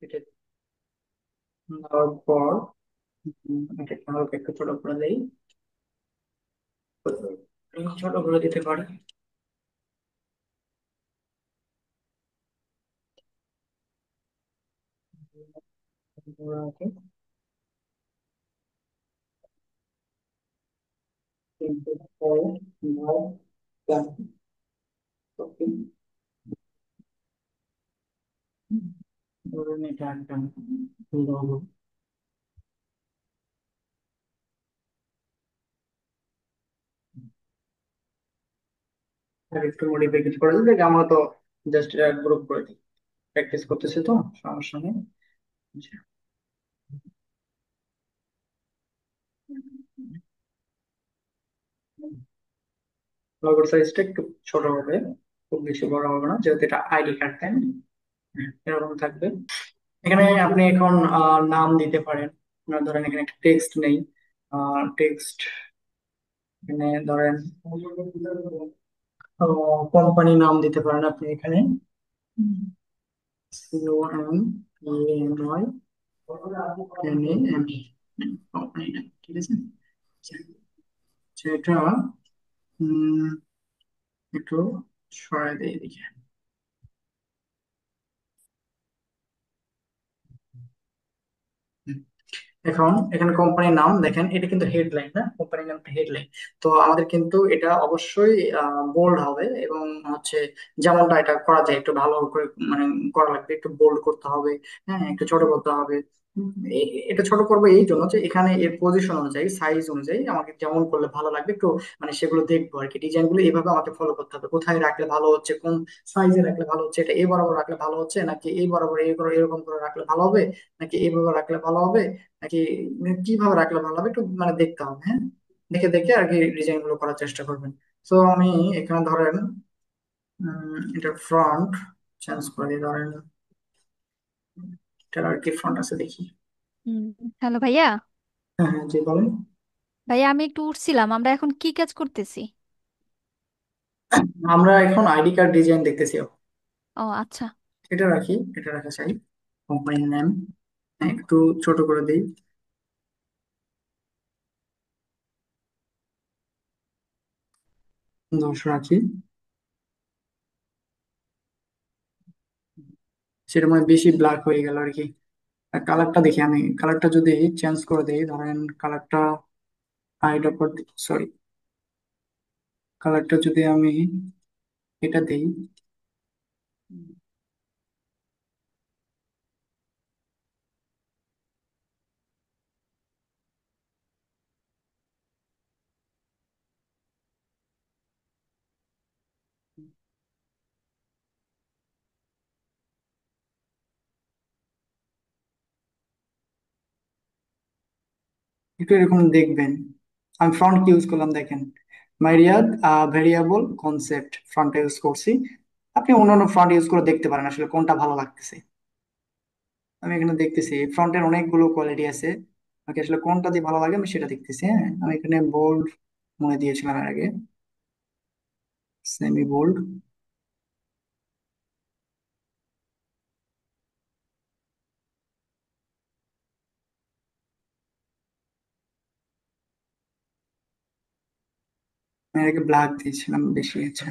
Speaker 1: এটা দেওয়ার পর এটা হালকা একটু ছোট করে দেই, ছোট করে দিতে পারি। ধরুন এটা একটা logo। আর একটু মডিফাই কিছু করে দিলে আমরা তো জাস্ট এটা গ্রুপ করে দিই, প্র্যাকটিস করতেছি তো, সমস্যা নেই। লগোর সাইজটা একটু ছোট হবে, খুব বেশি বড় হবে না, যেহেতু এটা আইডি কার্ড, তাই না? এরকম থাকবে। এখানে আপনি এখন নাম দিতে পারেন। আপনার ধরেন এখানে একটা টেক্সট নেই, টেক্সট এখানে ধরেন কোম্পানি নাম দিতে পারেন আপনি এখানে, COMPANY কোম্পানি নাম, ঠিক আছে। সেটা একটু সরাই দিয়ে দিকে। এখন এখানে কোম্পানির নাম দেখেন, এটা কিন্তু হেডলাইন না, কোম্পানির নামটা হেডলাইন। তো আমাদের কিন্তু এটা অবশ্যই বোল্ড হবে, এবং হচ্ছে যেমনটা এটা করা যায় একটু ভালো করে মানে করা লাগবে, একটু বোল্ড করতে হবে, হ্যাঁ একটু ছোট করতে হবে। এটা ছোট করবো এই জন্য যে এখানে এর পজিশন অনুযায়ী, সাইজ অনুযায়ী আমাকে যেমন করলে ভালো লাগবে একটু, মানে সেগুলো দেখবো আর কি। ডিজাইন গুলো এইভাবে আমাকে ফলো করতে হবে, কোথায় রাখলে ভালো হচ্ছে, কোন সাইজে রাখলে ভালো হচ্ছে, এটা এই বরাবর রাখলে ভালো হচ্ছে নাকি এই বরাবর এরকম করে রাখলে ভালো হবে, নাকি এইভাবে রাখলে ভালো হবে, নাকি কিভাবে রাখলে ভালো হবে, একটু মানে দেখতে হবে, হ্যাঁ। দেখে দেখে আর কি ডিজাইন গুলো করার চেষ্টা করবেন। তো আমি এখানে ধরেন এটা ফ্রন্ট চেঞ্জ করে দিই, ধরেন এটা আর কি ফ্রন্ট আছে দেখি।
Speaker 5: হুম। হ্যালো ভাইয়া।
Speaker 1: হ্যাঁ হ্যাঁ, জি বলেন।
Speaker 5: ভাইয়া আমি একটু উঠছিলাম, আমরা এখন কি কাজ করতেছি?
Speaker 1: আমরা এখন আইডি কার্ড ডিজাইন দেখতেছি।
Speaker 5: ও আচ্ছা।
Speaker 1: এটা রাখি, এটা রাখা চাই, কোম্পানির নেম একটু ছোট করে দিই, 10 রাখি। সেটা মানে বেশি ব্ল্যাক হয়ে গেল আর কি। আর কালারটা দেখি, আমি কালারটা যদি চেঞ্জ করে দিই, ধরেন কালারটা হাইড অফ, সরি, কালারটা যদি আমি এটা দেই, একটু এরকম দেখবেন। আমি ফ্রন্ট কি ইউজ করলাম দেখেন, মাইরিয়াদ ভেরিয়েবল কনসেপ্ট ফ্রন্ট ইউজ করছি। আপনি অন্যান্য ফ্রন্ট ইউজ করে দেখতে পারেন আসলে কোনটা ভালো লাগতেছে। আমি এখানে দেখতেছি ফ্রন্টের অনেকগুলো কোয়ালিটি আছে, আমাকে আসলে কোনটা দিয়ে ভালো লাগে আমি সেটা দেখতেছি। হ্যাঁ আমি এখানে বোল্ড মনে দিয়েছিলাম এর আগে, সেমি বোল্ড, এর আগে ব্ল্যাক দিয়েছিলাম বেশি। আচ্ছা,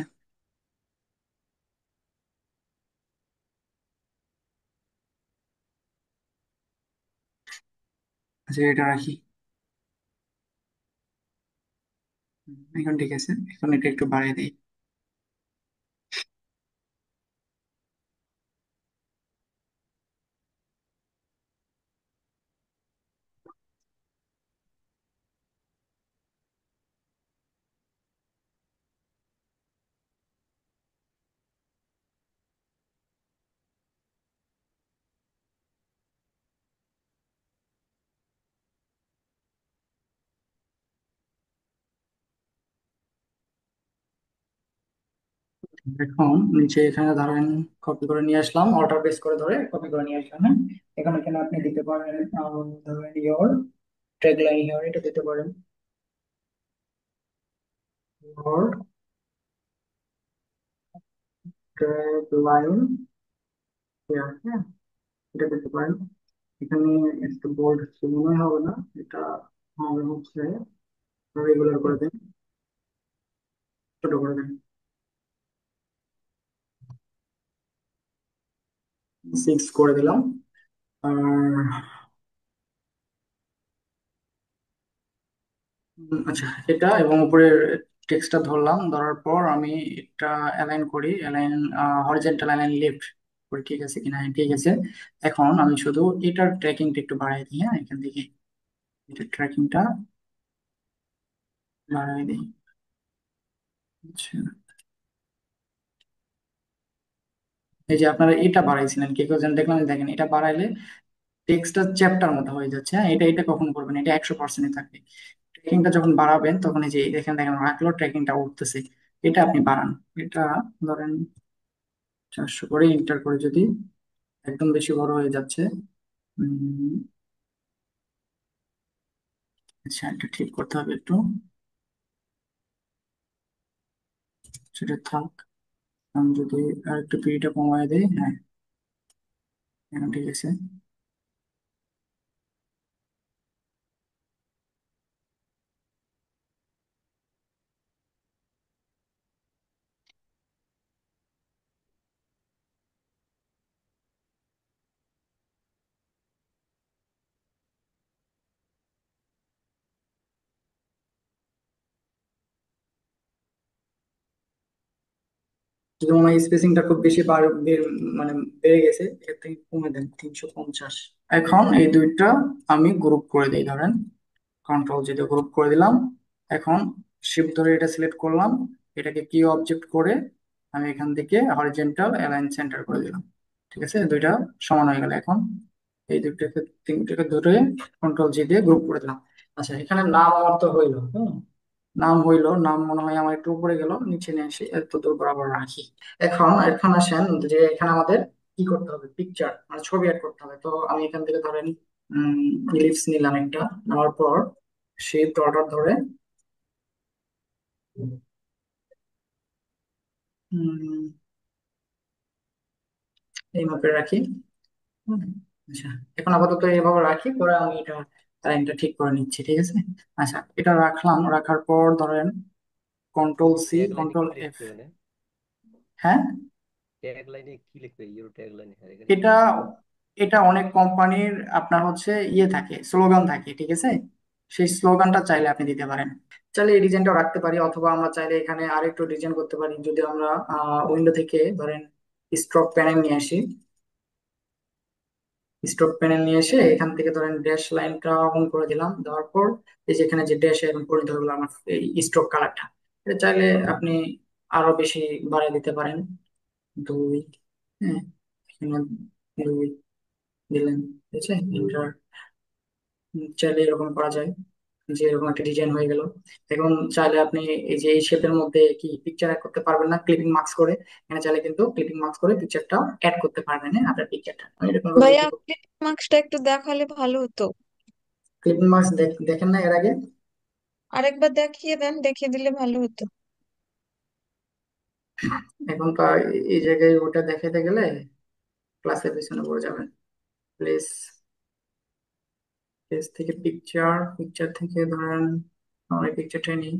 Speaker 1: আচ্ছা এটা রাখি। এখন ঠিক আছে, এখন এটা একটু বাড়িয়ে দিই। এখন নিচে এখানে ধরেন কপি করে নিয়ে আসলাম, অল্টার পেস্ট করে ধরে কপি করে নিয়ে আসলাম, হ্যাঁ। এখন এখানে আপনি দিতে পারেন ধরেন ইয়োর ট্যাগলাইন, ইয়োর এটা দিতে পারেন, ইয়োর ট্যাগলাইন হ্যাঁ, এটা দিতে পারেন। এখানে একটু বোল্ড মনে হবে না, এটা হবে হচ্ছে রেগুলার করে দেন, ছোট করে দেন, 6 করে দিলাম। আর আচ্ছা, এটা এবং উপরের টেক্সটটা ধরলাম, ধরার পর আমি এটা অ্যালাইন করি, অ্যালাইন হরিজন্টাল অ্যালাইন লেফট করি, ঠিক আছে কিনা? হ্যাঁ, ঠিক আছে। এখন আমি শুধু এটার ট্র্যাকিংটা একটু বাড়াই দিই, হ্যাঁ, এখান থেকে এটার ট্র্যাকিংটা বাড়াই দিই। আচ্ছা, এই যে আপনারা এটা বাড়াইছিলেন, কে কেউ যেন দেখলাম, দেখেন এটা বাড়াইলে টেক্সটটা চ্যাপ্টার মতো হয়ে যাচ্ছে। হ্যাঁ, এটা এটা কখন করবেন? এটা 100% থাকবে। ট্র্যাকিংটা যখন বাড়াবেন তখন এই যে দেখেন দেখেন রাখলো, ট্র্যাকিংটা উঠতেছে, এটা আপনি বাড়ান। এটা ধরেন 400 করে এন্টার করে, যদি একদম বেশি বড় হয়ে যাচ্ছে। উম, আচ্ছা, এটা ঠিক করতে হবে একটু, সেটা থাক। আমি যদি আর একটু পিটা কমায় দেই, হ্যাঁ, এখন ঠিক আছে। যদি মনে হয় স্পেসিংটা খুব বেশি মানে বেড়ে গেছে, এর থেকে কমে দেন 350। এখন এই দুইটা আমি গ্রুপ করে দিই, ধরেন কন্ট্রোল যেটা গ্রুপ করে দিলাম। এখন শিফট ধরে এটা সিলেক্ট করলাম, এটাকে কি অবজেক্ট করে আমি এখান থেকে হরিজন্টাল অ্যালাইন সেন্টার করে দিলাম। ঠিক আছে, দুইটা সমান হয়ে গেল। এখন এই দুইটাকে তিনটাকে ধরে কন্ট্রোল জি দিয়ে গ্রুপ করে দিলাম। আচ্ছা, এখানে নাম আমার তো হইলো, নাম হইলো, নাম মনে হয় আমার একটু উপরে গেল, নিচে নিয়ে আসি, এত দূর বরাবর রাখি। এখন এখন আসেন যে এখানে আমাদের কি করতে হবে, পিকচার মানে ছবি অ্যাড করতে হবে। তো আমি এখান থেকে ধরেন ইলিপস নিলাম একটা, নেওয়ার পর সেই অর্ডার ধরে উম, এই মাপে রাখি। হুম, আচ্ছা, এখন আপাতত এইভাবে রাখি, পরে আমি এটা লাইনটা ঠিক করে নিচ্ছি, ঠিক আছে। আচ্ছা, এটা রাখলাম, রাখার পর ধরেন কন্ট্রোল সি
Speaker 6: ট্যাগ লাইনে
Speaker 1: কন্ট্রোল
Speaker 6: কি
Speaker 1: এফ।
Speaker 6: লিখতে হবে না?
Speaker 1: হ্যাঁ,
Speaker 6: ট্যাগ লাইনে কি লিখতে হবে? ইউরো ট্যাগ লাইনে, আর এখানে কি
Speaker 1: এটা
Speaker 6: লিখতে হবে?
Speaker 1: এটা অনেক কোম্পানির আপনার হচ্ছে ইয়ে থাকে, স্লোগান থাকে, ঠিক আছে। সেই স্লোগানটা চাইলে আপনি দিতে পারেন। চাইলে এই ডিজাইনটাও রাখতে পারি, অথবা আমরা চাইলে এখানে আরেকটু ডিজাইন করতে পারি। যদি আমরা উইন্ডো থেকে ধরেন স্ট্রোক প্যানেল নিয়ে আসি, স্ট্রোক প্যানেল নিয়ে এসে এখান থেকে ধরেন ড্যাশ লাইনটা অন করে দিলাম, দেওয়ার পর এই যে এখানে যে ড্যাশ এখন পরিণত হলো আমার এই স্ট্রোক কালারটা, এটা চাইলে আপনি আরো বেশি বাড়িয়ে দিতে পারেন। 2, হ্যাঁ, এখানে 2 দিলেন, ঠিক আছে। এন্টার। চাইলে এরকম করা যায়, যে এরকম একটা ডিজাইন হয়ে গেল। এখন চাইলে আপনি এই যে এই শেপের মধ্যে কি পিকচার অ্যাড করতে পারবেন না, ক্লিপিং মার্কস করে। এখানে চাইলে কিন্তু ক্লিপিং মার্কস করে পিকচারটা অ্যাড করতে পারবেন, হ্যাঁ, আপনার পিকচারটা আমি এরকম ভাবে
Speaker 3: ভাইয়া ক্লিপ মার্কসটা একটু দেখালে ভালো হতো।
Speaker 1: ক্লিপিং মার্কস দেখেন না এর আগে?
Speaker 3: আরেকবার দেখিয়ে দেন, দেখিয়ে দিলে ভালো হতো।
Speaker 1: এখন তো আর এই জায়গায় ওটা দেখাতে গেলে ক্লাসের পিছনে পড়ে যাবেন। প্লেস, প্লেস থেকে পিকচার, পিকচার থেকে ধরেন আমরা পিকচারটা নিই।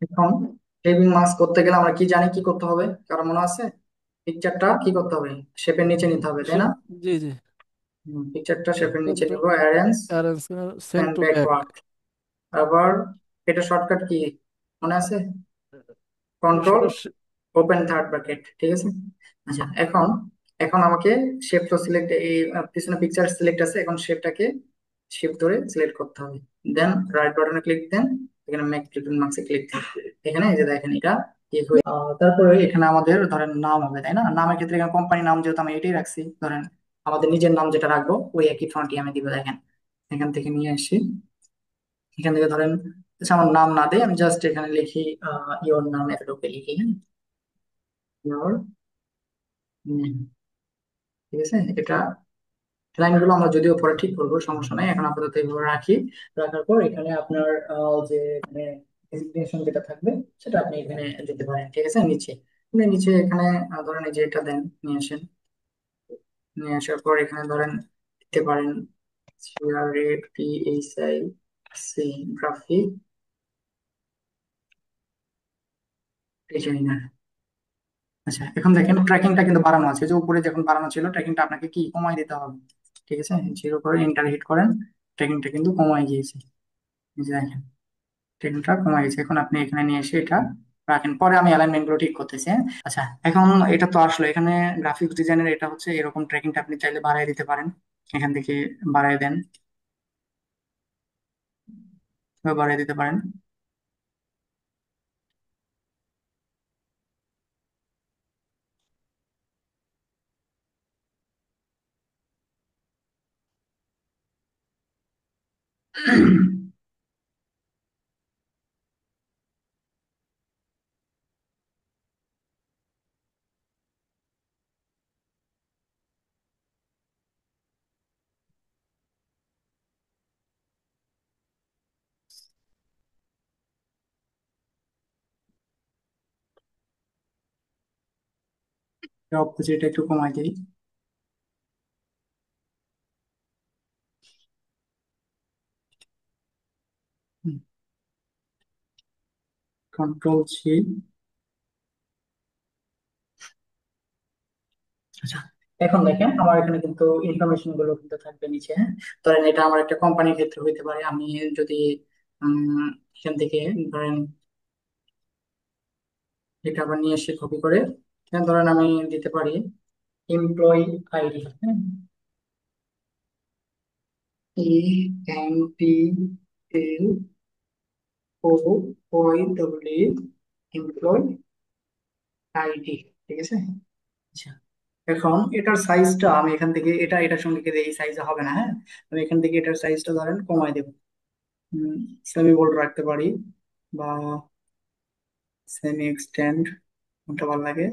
Speaker 1: এখন ক্লিপিং মার্কস করতে গেলে আমরা কি জানি কি করতে হবে, কারো মনে আছে? পিকচারটা কি করতে হবে, শেপের নিচে নিতে হবে, তাই না?
Speaker 2: জি জি।
Speaker 1: পিকচারটা শেপের নিচে
Speaker 2: তারপরে
Speaker 1: নিব, arrange
Speaker 2: send
Speaker 1: and
Speaker 2: to back.
Speaker 1: Backward. আবার এটা শর্টকাট কি মনে আছে? কন্ট্রোল ওপেন থার্ড ব্র্যাকেট, ঠিক আছে। আচ্ছা, এখন এখন আমাকে শেপ তো সিলেক্ট, এই পিছনে পিকচার সিলেক্ট আছে, এখন শেপটাকে শিফট ধরে সিলেক্ট করতে হবে। দেন রাইট বাটনে ক্লিক দেন, এখানে মেক ক্লিপিং মার্কসে ক্লিক দেন। এখানে এই যে দেখেন এটা ঠিক হয়ে তারপরে এখানে আমাদের ধরেন নাম হবে, তাই না? নামের ক্ষেত্রে এখানে কোম্পানি নাম যেহেতু আমি এটাই রাখছি, ধরেন আমাদের নিজের নাম যেটা রাখবো ওই একই ফন্টই আমি দিব। দেখেন এখান থেকে নিয়ে আসি, এখান থেকে ধরেন আচ্ছা আমার নাম না দেই, আমি জাস্ট এখানে লিখি ইওর নাম, এতটুকু লিখি, হ্যাঁ, ইওর নেম, ঠিক আছে। এটা লাইনগুলো আমরা যদিও পরে ঠিক করবো, সমস্যা নাই, এখন আপাতত এইভাবে রাখি। রাখার পর এখানে আপনার যে এখানে ডেজিগনেশন যেটা থাকবে সেটা আপনি এখানে দিতে পারেন, ঠিক আছে। নিচে আপনি নিচে এখানে ধরেন এই যে এটা দেন, নিয়ে আসেন। নিয়ে আসার পর এখানে ধরেন দিতে পারেন GRAPHIC গ্রাফিক ডিজাইনার। আচ্ছা এখন দেখেন ট্র্যাকিংটা কিন্তু বাড়ানো আছে, যে উপরে যখন বাড়ানো ছিল ট্র্যাকিংটা আপনাকে কি কমাই দিতে হবে, ঠিক আছে। 0 করে এন্টার হিট করেন, ট্র্যাকিংটা কিন্তু কমাই গিয়েছে, এই যে দেখেন ট্র্যাকিংটা কমাই গেছে। এখন আপনি এখানে নিয়ে এসে এটা রাখেন, পরে আমি অ্যালাইনমেন্ট গুলো ঠিক করতেছি, হ্যাঁ। আচ্ছা এখন এটা তো আসলে এখানে গ্রাফিক্স ডিজাইনের এটা হচ্ছে এরকম, ট্র্যাকিংটা আপনি চাইলে বাড়ায় দিতে পারেন, এখান থেকে বাড়ায় দেন, বা বাড়ায় দিতে পারেন। অপোজিট একটু কমাই দিই। Control C। আচ্ছা এখন দেখেন আমার এখানে কিন্তু ইনফরমেশন গুলো কিন্তু থাকবে নিচে, হ্যাঁ। ধরেন এটা আমার একটা কোম্পানির ক্ষেত্রে হইতে পারে, আমি যদি এখান থেকে ধরেন এটা আবার নিয়ে এসে কপি করে এখানে ধরেন আমি দিতে পারি এমপ্লয়ি আইডি, হ্যাঁ, EMPLOYE, এমপ্লয় আইডি, ঠিক আছে। আচ্ছা এখন এটার সাইজটা আমি এখান থেকে এটা এটার সঙ্গে কিন্তু এই সাইজে হবে না, হ্যাঁ। আমি এখান থেকে এটার সাইজটা ধরেন কমাই দেবো, সেমি বোল্ড রাখতে পারি, বা সেমি এক্সটেন্ড, কোনটা ভালো লাগে।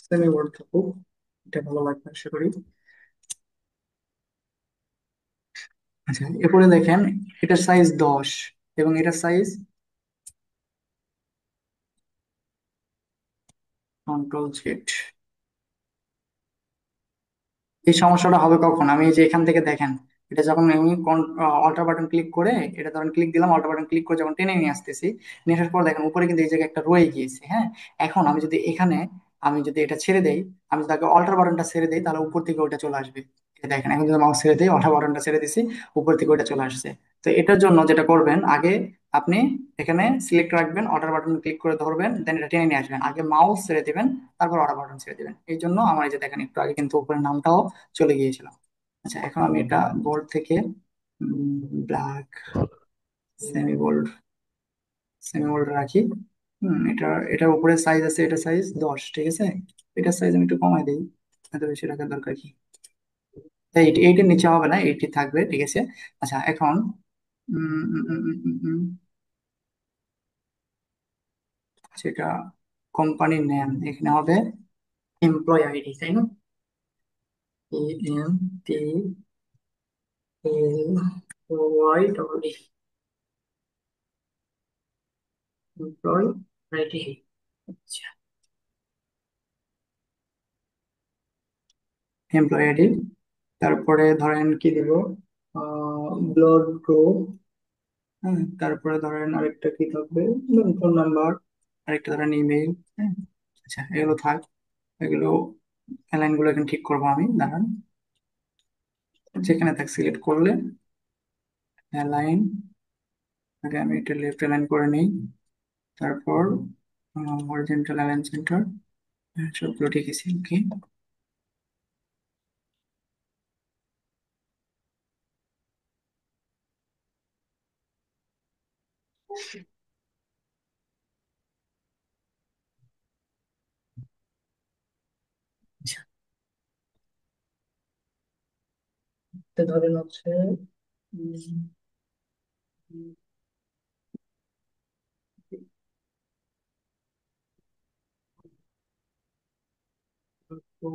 Speaker 1: সেমি বোল্ড থাকুক, এটা ভালো লাগবে আশা করি। আচ্ছা এরপরে দেখেন এটার সাইজ 10 এবং এটার সাইজ, কন্ট্রোল Z। এই সমস্যাটা হবে কখন, আমি এই যে এখান থেকে দেখেন এটা যখন আমি অল্টার বাটন ক্লিক করে এটা ধরেন ক্লিক দিলাম, অল্টার বাটন ক্লিক করে যখন টেনে নিয়ে আসতেছি, নিয়ে আসার পর দেখেন উপরে কিন্তু এই জায়গায় একটা রয়ে গিয়েছে, হ্যাঁ। এখন আমি যদি এখানে আমি যদি এটা ছেড়ে দেই, আমি যদি তাকে অল্টার বাটনটা ছেড়ে দেই তাহলে উপর থেকে ওটা চলে আসবে। এই দেখেন এখন যদি মাউস ছেড়ে দিই, অল্টার বাটনটা ছেড়ে দিছি, উপর থেকে ওটা চলে আসছে। তো এটার জন্য যেটা করবেন, আগে আপনি এখানে সিলেক্ট রাখবেন, অল্টার বাটন ক্লিক করে ধরবেন, দেন এটা টেনে নিয়ে আসবেন, আগে মাউস ছেড়ে দিবেন, তারপর অল্টার বাটন ছেড়ে দিবেন। এই জন্য আমার এই যে দেখেন একটু আগে কিন্তু উপরের নামটাও চলে গিয়েছিল। আচ্ছা এখন আমি এটা বোল্ড থেকে black, semi bold, semi bold রাখি। এটা এটার উপরে সাইজ আছে, এটা সাইজ 10, ঠিক আছে। এটার সাইজ আমি একটু কমাই দিই, এত বেশি রাখার দরকার কি। এইটের নিচে হবে না, এইটি থাকবে, ঠিক আছে। আচ্ছা এখন উম, উম, উম, উম, উম, উম, সেটা কোম্পানির নেম এখানে হবে এমপ্লয় আইডি, তাই না। EMPLOY employ ID. আচ্ছা এমপ্লয় আইডি, তারপরে ধরেন কি দিব, ব্লড গ্রুপ, হ্যাঁ, তারপরে ধরেন আরেকটা কি থাকবে, ফোন নাম্বার, আরেকটা ধরেন ইমেল, হ্যাঁ। আচ্ছা এগুলো থাক, এগুলো অ্যালাইন গুলো এখন ঠিক করবো আমি, দাঁড়ান। যেখানে থাক সিলেক্ট করলে অ্যালাইন, আগে আমি এটা লেফট অ্যালাইন করে নিই, তারপর হরিজন্টাল অ্যালাইন সেন্টার, সবগুলো ঠিক আছে, ওকে। তো ধরেন হচ্ছে উম, তো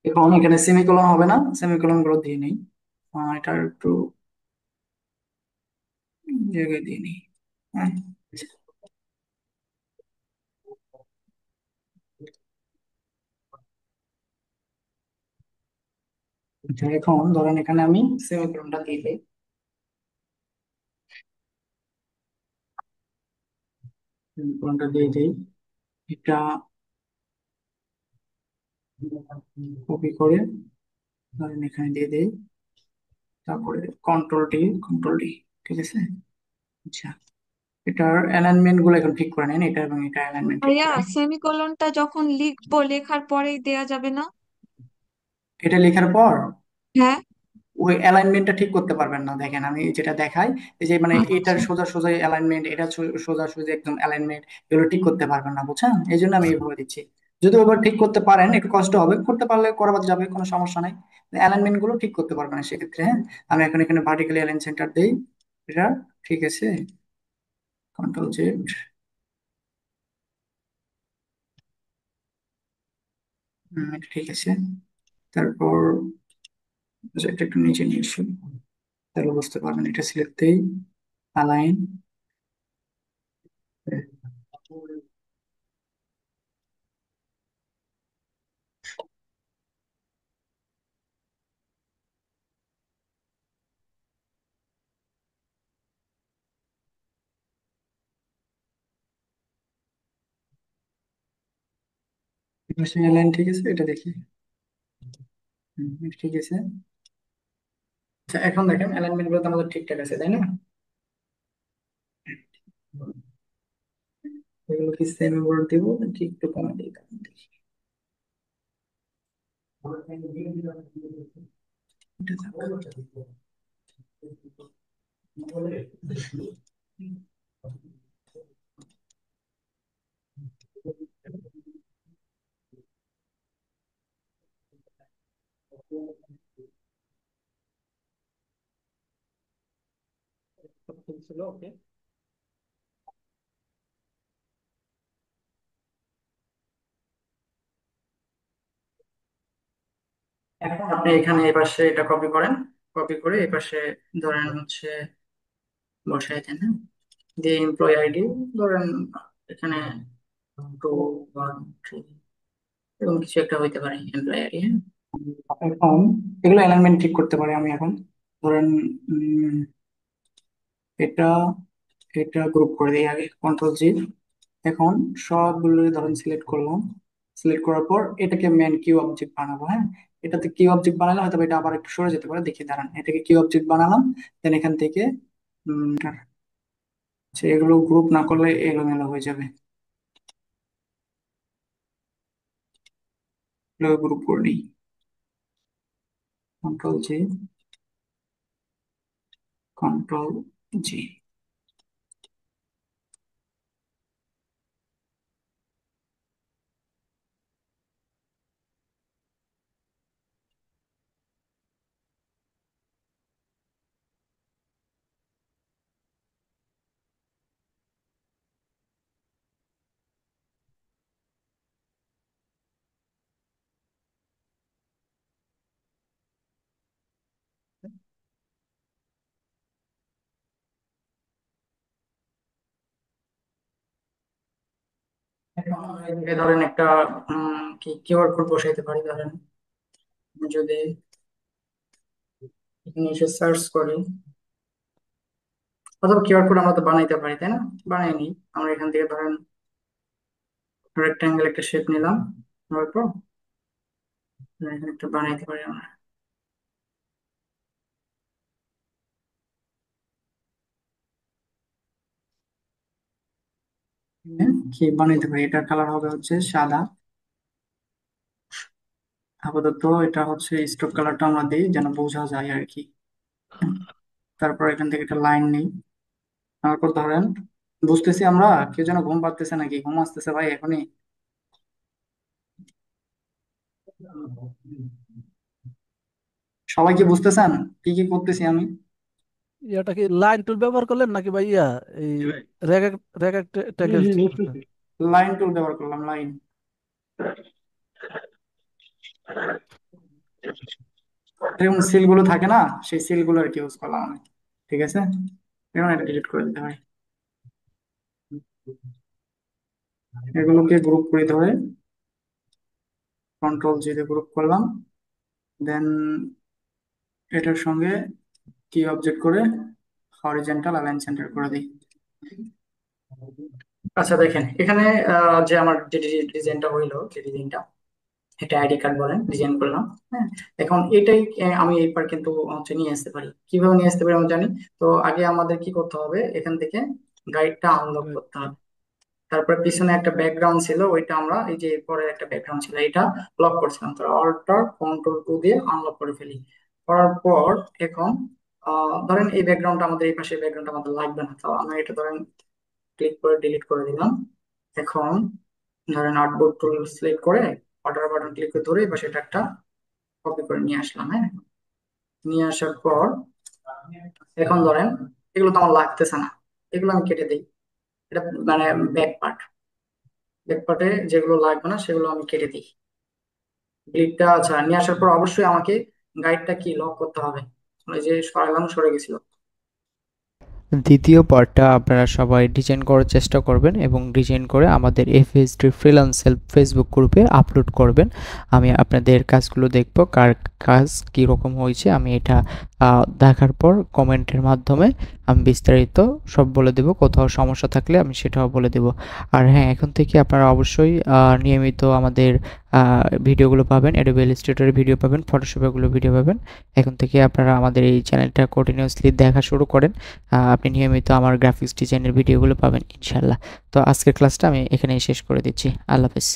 Speaker 1: এখন এখানে সেমিকোলন হবে না, সেমিকোলন গুলো দিয়ে নেই। এটা একটু জায়গায় দিয়ে নিই। হ্যাঁ, আচ্ছা, এখন ধরেন এখানে আমি সেমিকোলনটা দিয়ে দিই। সেমিকোলনটা দিয়ে দিই। এটা কপি করে ধরেন এখানে দিয়ে দিই। তারপরে কন্ট্রোল ডি, ঠিক আছে। আচ্ছা, এটার অ্যালাইনমেন্ট গুলো এখন ঠিক করে নেন, এটা এবং এটা অ্যালাইনমেন্ট ঠিক
Speaker 3: ভাইয়া
Speaker 1: করে।
Speaker 3: সেমিকোলনটা যখন লিখবো লেখার পরেই দেয়া যাবে না?
Speaker 1: এটা লেখার পর
Speaker 3: হ্যাঁ।
Speaker 1: ওই অ্যালাইনমেন্টটা ঠিক করতে পারবেন না। দেখেন আমি যেটা দেখাই, এই যে মানে এটার
Speaker 3: আচ্ছা।
Speaker 1: সোজা সোজা অ্যালাইনমেন্ট, এটা সোজা সোজা একদম অ্যালাইনমেন্ট, এগুলো ঠিক করতে পারবেন না, বুঝছেন? এই জন্য আমি এইভাবে দিচ্ছি। যদি ওবার ঠিক করতে পারেন, একটু কষ্ট হবে, করতে পারলে করা যাবে, কোনো সমস্যা নাই। অ্যালাইনমেন্ট গুলো ঠিক করতে পারবেন না সেক্ষেত্রে। হ্যাঁ, আমি এখন এখানে ভার্টিক্যালি অ্যালাইন সেন্টার দিই। এটা ঠিক আছে, কন্ট্রোল জেড। এটা ঠিক আছে। তারপর এটা একটু নিচে নিয়ে এসো, তাহলে বুঝতে পারবেন। এটা সিলেক্ট দেই, অ্যালাইন। অ্যালাইন ঠিক আছে, এটা দেখি। এটা ঠিক আছে। আচ্ছা, এখন দেখেন অ্যালাইনমেন্ট গুলো তো আমাদের ঠিকঠাক আছে, তাই না? এগুলো কি সেম ওয়ার্ড দিব নাকি একটু কমে দিই, তখন দেখি। এটা থাক। ছিল ওকে। এখন আপনি এখানে এই পাশে এটা কপি করেন, কপি করে এই পাশে ধরেন হচ্ছে বসাই দেন। হ্যাঁ, দিয়ে এমপ্লয় আইডি ধরেন এখানে 2 1 3, এরকম কিছু একটা হইতে পারে এমপ্লয় আইডি। এখন এগুলো অ্যালাইনমেন্ট ঠিক করতে পারি আমি এখন। ধরেন উম, এটা এটা গ্রুপ করে দিই আগে, কন্ট্রোল জে। এখন সবগুলো ধরেন সিলেক্ট করলাম। সিলেক্ট করার পর এটাকে মেন কিউ অবজেক্ট বানাবো। হ্যাঁ, এটাতে কিউ অবজেক্ট বানালে হয়তো এটা আবার একটু সরে যেতে পারে, দেখি দাঁড়ান। এটাকে কিউ অবজেক্ট বানালাম, দেন এখান থেকে এগুলো গ্রুপ না করলে এলোমেলো হয়ে যাবে। গ্রুপ করে নিই, কন্ট্রোল জে, কন্ট্রোল জে। এখন আমরা এদিকে ধরেন একটা কি কিউআর কোড বসাইতে পারি। ধরেন আমি যদি এখানে এসে সার্চ করি, অথবা কিউআর কোড আমরা তো বানাইতে পারি, তাই না? বানাই নি। আমরা এখান থেকে ধরেন রেক্টাঙ্গেল একটা শেপ নিলাম, নেওয়ার পর এখানে একটা বানাইতে পারি আমরা। হ্যাঁ, কি বানাইতে পারি, এটা কালার হবে হচ্ছে সাদা। আপাতত এটা হচ্ছে স্টক কালারটা আমরা দিই যেন বোঝা যায় আর কি। তারপর এখান থেকে একটা লাইন নেই। তারপর ধরেন বুঝতেছি আমরা, কেউ যেন ঘুম পাচ্ছে নাকি, ঘুম আসতেছে ভাই এখনই। সবাই কি বুঝতেছেন কি কি করতেছি আমি?
Speaker 2: ইয়াটা কি লাইন টুল ব্যবহার করলেন নাকি ভাই এই রেক্টেঙ্গেল টুলটা?
Speaker 1: লাইন টুল ব্যবহার করলাম, লাইন। এরকম সিল গুলো থাকে না, সেই সিল গুলো আর কি ইউজ করলাম আমি। ঠিক আছে, এখন এটা ডিলিট করে দিতে হয়। এগুলোকে গ্রুপ করে দিতে হয়, কন্ট্রোল জি দিয়ে গ্রুপ করলাম। দেন এটার সঙ্গে কি অবজেক্ট করে হরিজন্টাল অ্যালাইন সেন্টার করে দিই। আচ্ছা দেখেন এখানে যে আমার যে ডিজাইনটা হইলো, যে ডিজাইনটা, এটা আইডি কার্ড বলেন, ডিজাইন করলাম। হ্যাঁ, এখন এটাই আমি এইবার কিন্তু হচ্ছে নিয়ে আসতে পারি। কিভাবে নিয়ে আসতে পারি আমি জানি। তো আগে আমাদের কি করতে হবে, এখান থেকে গাইডটা আনলক করতে হবে। তারপরে পিছনে একটা ব্যাকগ্রাউন্ড ছিল, ওইটা আমরা এই যে পরে একটা ব্যাকগ্রাউন্ড ছিল এটা লক করছিলাম, তো অল্টার কন্ট্রোল টু দিয়ে আনলক করে ফেলি। করার পর এখন ধরেন এই ব্যাকগ্রাউন্ডটা আমাদের, এই পাশে ব্যাকগ্রাউন্ডটা আমাদের লাগবে না, তো আমরা এটা ধরেন ক্লিক করে ডিলিট করে দিলাম। এখন ধরেন আর্টবোর্ড টুল সিলেক্ট করে অর্ডার বাটন ক্লিক করে ধরে এবার সেটা একটা কপি করে নিয়ে আসলাম। হ্যাঁ, নিয়ে আসার পর এখন ধরেন এগুলো তো আমার লাগতেছে না, এগুলো আমি কেটে দিই। এটা মানে ব্যাক পার্ট, ব্যাক পার্টে যেগুলো লাগবে না সেগুলো আমি কেটে দিই। গ্রিডটা আচ্ছা নিয়ে আসার পর অবশ্যই আমাকে গাইডটা কি লক করতে হবে, ওই যে সরালাম সরে গেছিল।
Speaker 7: দ্বিতীয় পার্টটা আপনারা সবাই ডিজাইন করার চেষ্টা করবেন এবং ডিজাইন করে আমাদের FHD ফ্রিল্যান্স হেল্প ফেসবুক গ্রুপে আপলোড করবেন। আমি আপনাদের কাজগুলো দেখব, কার কাজ কীরকম হয়েছে আমি এটা দেখার পর কমেন্টের মাধ্যমে আমি বিস্তারিত সব বলে দেব। কোথাও সমস্যা থাকলে আমি সেটাও বলে দেব। আর হ্যাঁ, এখন থেকে আপনারা অবশ্যই নিয়মিত আমাদের ভিডিওগুলো পাবেন, অ্যাডোবি ইলাস্ট্রেটরের ভিডিও পাবেন, ফটোশপেরগুলো ভিডিও পাবেন। এখন থেকে আপনারা আমাদের এই চ্যানেলটা কন্টিনিউয়াসলি দেখা শুরু করেন, আপনি নিয়মিত আমার গ্রাফিক্স ডিজাইনের ভিডিওগুলো পাবেন ইনশাল্লাহ। তো আজকের ক্লাসটা আমি এখানেই শেষ করে দিচ্ছি। আল্লাহ হাফেজ।